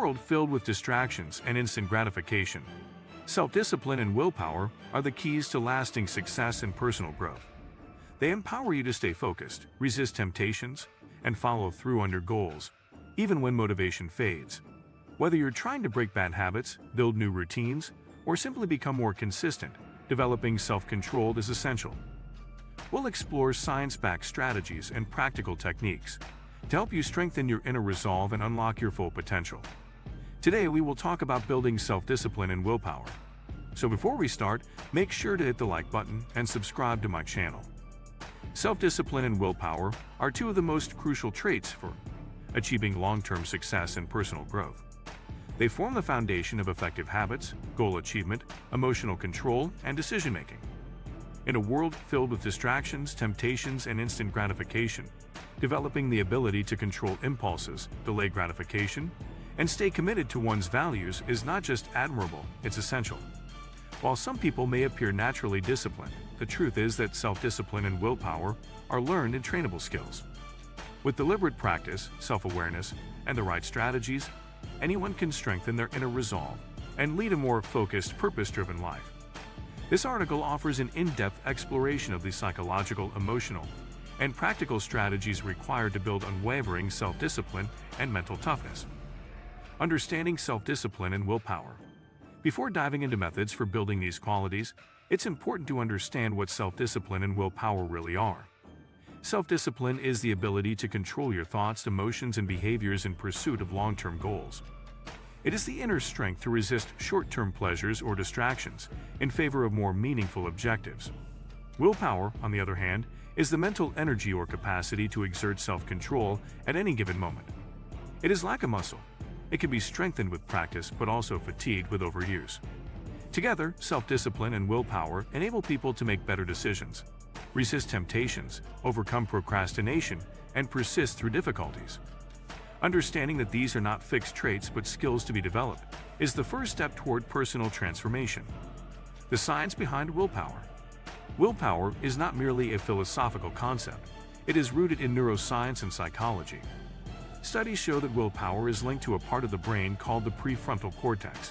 world filled with distractions and instant gratification, self-discipline and willpower are the keys to lasting success and personal growth. They empower you to stay focused, resist temptations, and follow through on your goals, even when motivation fades. Whether you're trying to break bad habits, build new routines, or simply become more consistent, developing self-control is essential. We'll explore science-backed strategies and practical techniques to help you strengthen your inner resolve and unlock your full potential. Today, we will talk about building self-discipline and willpower. So before we start, make sure to hit the like button and subscribe to my channel. Self-discipline and willpower are two of the most crucial traits for achieving long-term success and personal growth. They form the foundation of effective habits, goal achievement, emotional control, and decision-making. In a world filled with distractions, temptations, and instant gratification, developing the ability to control impulses, delay gratification, and stay committed to one's values is not just admirable, it's essential. While some people may appear naturally disciplined, the truth is that self-discipline and willpower are learned and trainable skills. With deliberate practice, self-awareness, and the right strategies, anyone can strengthen their inner resolve and lead a more focused, purpose-driven life. This article offers an in-depth exploration of the psychological, emotional, and practical strategies required to build unwavering self-discipline and mental toughness. Understanding self-discipline and willpower. Before diving into methods for building these qualities, it's important to understand what self-discipline and willpower really are. Self-discipline is the ability to control your thoughts, emotions, and behaviors in pursuit of long-term goals. It is the inner strength to resist short-term pleasures or distractions in favor of more meaningful objectives. Willpower, on the other hand, is the mental energy or capacity to exert self-control at any given moment. It is like a muscle. It can be strengthened with practice but also fatigued with overuse. Together, self-discipline and willpower enable people to make better decisions, resist temptations, overcome procrastination, and persist through difficulties. Understanding that these are not fixed traits but skills to be developed is the first step toward personal transformation. The science behind willpower. Willpower is not merely a philosophical concept. It is rooted in neuroscience and psychology. Studies show that willpower is linked to a part of the brain called the prefrontal cortex,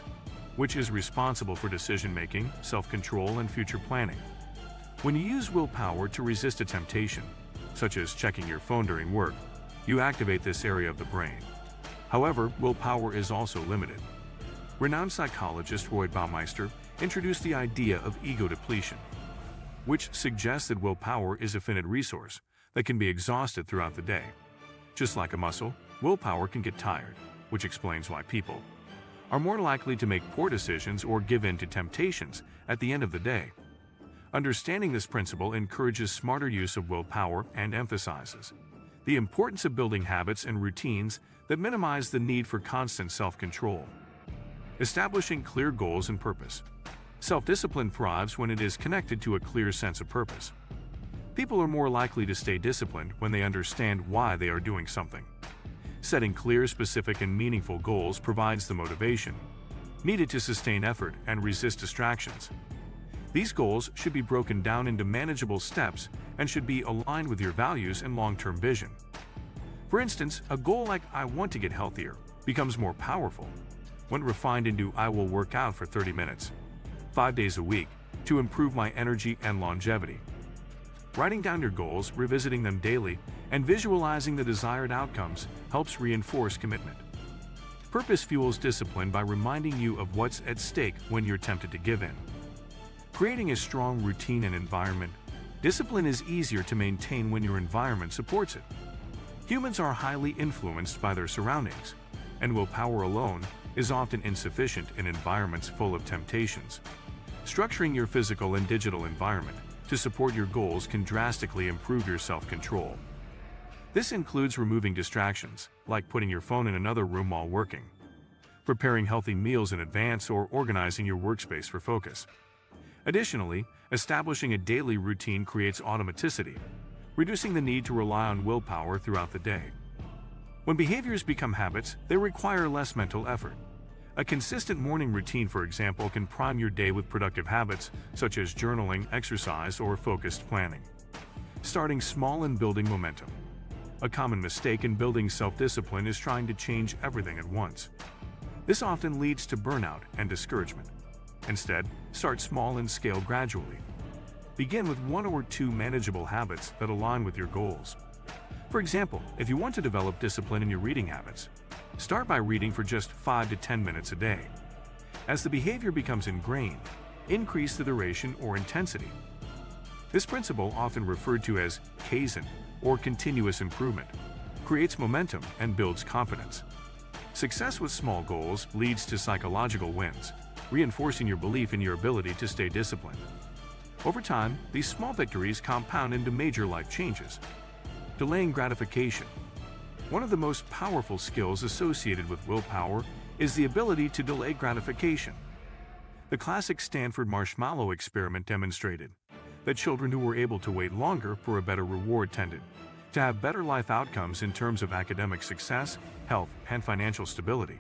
which is responsible for decision-making, self-control, and future planning. When you use willpower to resist a temptation, such as checking your phone during work, you activate this area of the brain. However, willpower is also limited. Renowned psychologist Roy Baumeister introduced the idea of ego depletion, which suggests that willpower is a finite resource that can be exhausted throughout the day. Just like a muscle, willpower can get tired, which explains why people are more likely to make poor decisions or give in to temptations at the end of the day. Understanding this principle encourages smarter use of willpower and emphasizes the importance of building habits and routines that minimize the need for constant self-control. Establishing clear goals and purpose. Self-discipline thrives when it is connected to a clear sense of purpose. People are more likely to stay disciplined when they understand why they are doing something. Setting clear, specific, and meaningful goals provides the motivation needed to sustain effort and resist distractions. These goals should be broken down into manageable steps and should be aligned with your values and long-term vision. For instance, a goal like "I want to get healthier" becomes more powerful when refined into "I will work out for 30 minutes, 5 days a week, to improve my energy and longevity." Writing down your goals, revisiting them daily, and visualizing the desired outcomes helps reinforce commitment. Purpose fuels discipline by reminding you of what's at stake when you're tempted to give in. Creating a strong routine and environment. Discipline is easier to maintain when your environment supports it. Humans are highly influenced by their surroundings, and willpower alone is often insufficient in environments full of temptations. Structuring your physical and digital environment to support your goals can drastically improve your self-control. This includes removing distractions, like putting your phone in another room while working, preparing healthy meals in advance, or organizing your workspace for focus. Additionally, establishing a daily routine creates automaticity, reducing the need to rely on willpower throughout the day. When behaviors become habits, they require less mental effort. A consistent morning routine, for example, can prime your day with productive habits such as journaling, exercise, or focused planning. Starting small and building momentum. A common mistake in building self-discipline is trying to change everything at once. This often leads to burnout and discouragement. Instead, start small and scale gradually. Begin with 1 or 2 manageable habits that align with your goals. For example, if you want to develop discipline in your reading habits, start by reading for just 5 to 10 minutes a day. As the behavior becomes ingrained, increase the duration or intensity. This principle, often referred to as Kaizen or continuous improvement, creates momentum and builds confidence. Success with small goals leads to psychological wins, reinforcing your belief in your ability to stay disciplined. Over time, these small victories compound into major life changes. Delaying gratification. One of the most powerful skills associated with willpower is the ability to delay gratification. The classic Stanford marshmallow experiment demonstrated that children who were able to wait longer for a better reward tended to have better life outcomes in terms of academic success, health, and financial stability.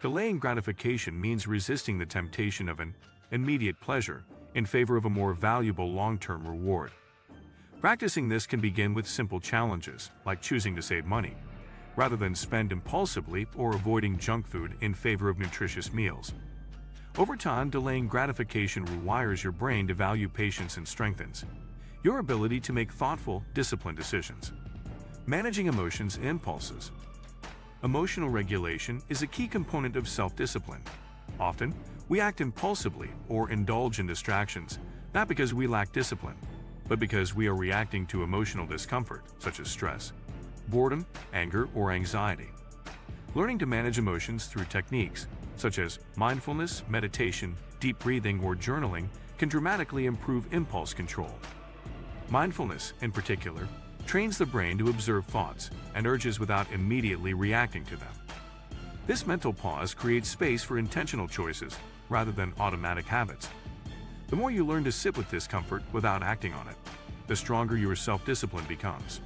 Delaying gratification means resisting the temptation of an immediate pleasure in favor of a more valuable long-term reward. Practicing this can begin with simple challenges, like choosing to save money, rather than spend impulsively or avoiding junk food in favor of nutritious meals. Over time, delaying gratification rewires your brain to value patience and strengthens your ability to make thoughtful, disciplined decisions. Managing emotions and impulses. Emotional regulation is a key component of self-discipline. Often, we act impulsively or indulge in distractions, not because we lack discipline, but because we are reacting to emotional discomfort, such as stress, boredom, anger, or anxiety. Learning to manage emotions through techniques such as mindfulness, meditation, deep breathing, or journaling can dramatically improve impulse control. Mindfulness, in particular, trains the brain to observe thoughts and urges without immediately reacting to them. This mental pause creates space for intentional choices rather than automatic habits. The more you learn to sit with discomfort without acting on it, the stronger your self-discipline becomes.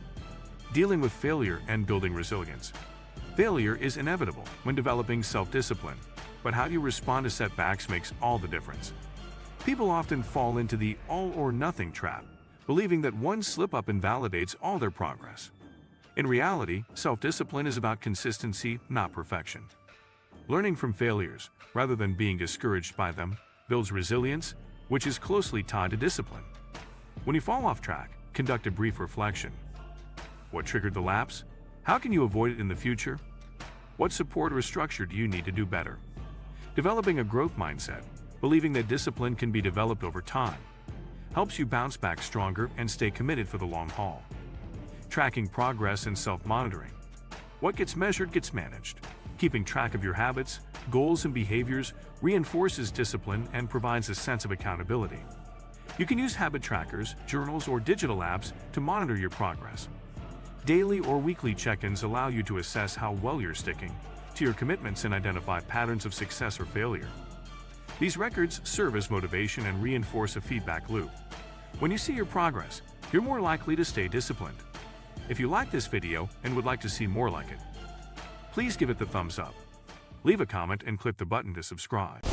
Dealing with failure and building resilience. Failure is inevitable when developing self-discipline, but how you respond to setbacks makes all the difference. People often fall into the all-or-nothing trap, believing that one slip-up invalidates all their progress. In reality, self-discipline is about consistency, not perfection. Learning from failures, rather than being discouraged by them, builds resilience, which is closely tied to discipline. When you fall off track, conduct a brief reflection. What triggered the lapse? How can you avoid it in the future? What support or structure do you need to do better? Developing a growth mindset, believing that discipline can be developed over time, helps you bounce back stronger and stay committed for the long haul. Tracking progress and self-monitoring. What gets measured gets managed. Keeping track of your habits, goals, and behaviors reinforces discipline and provides a sense of accountability. You can use habit trackers, journals, or digital apps to monitor your progress. Daily or weekly check-ins allow you to assess how well you're sticking to your commitments and identify patterns of success or failure. These records serve as motivation and reinforce a feedback loop. When you see your progress, you're more likely to stay disciplined. If you like this video and would like to see more like it, please give it the thumbs up. Leave a comment and click the button to subscribe.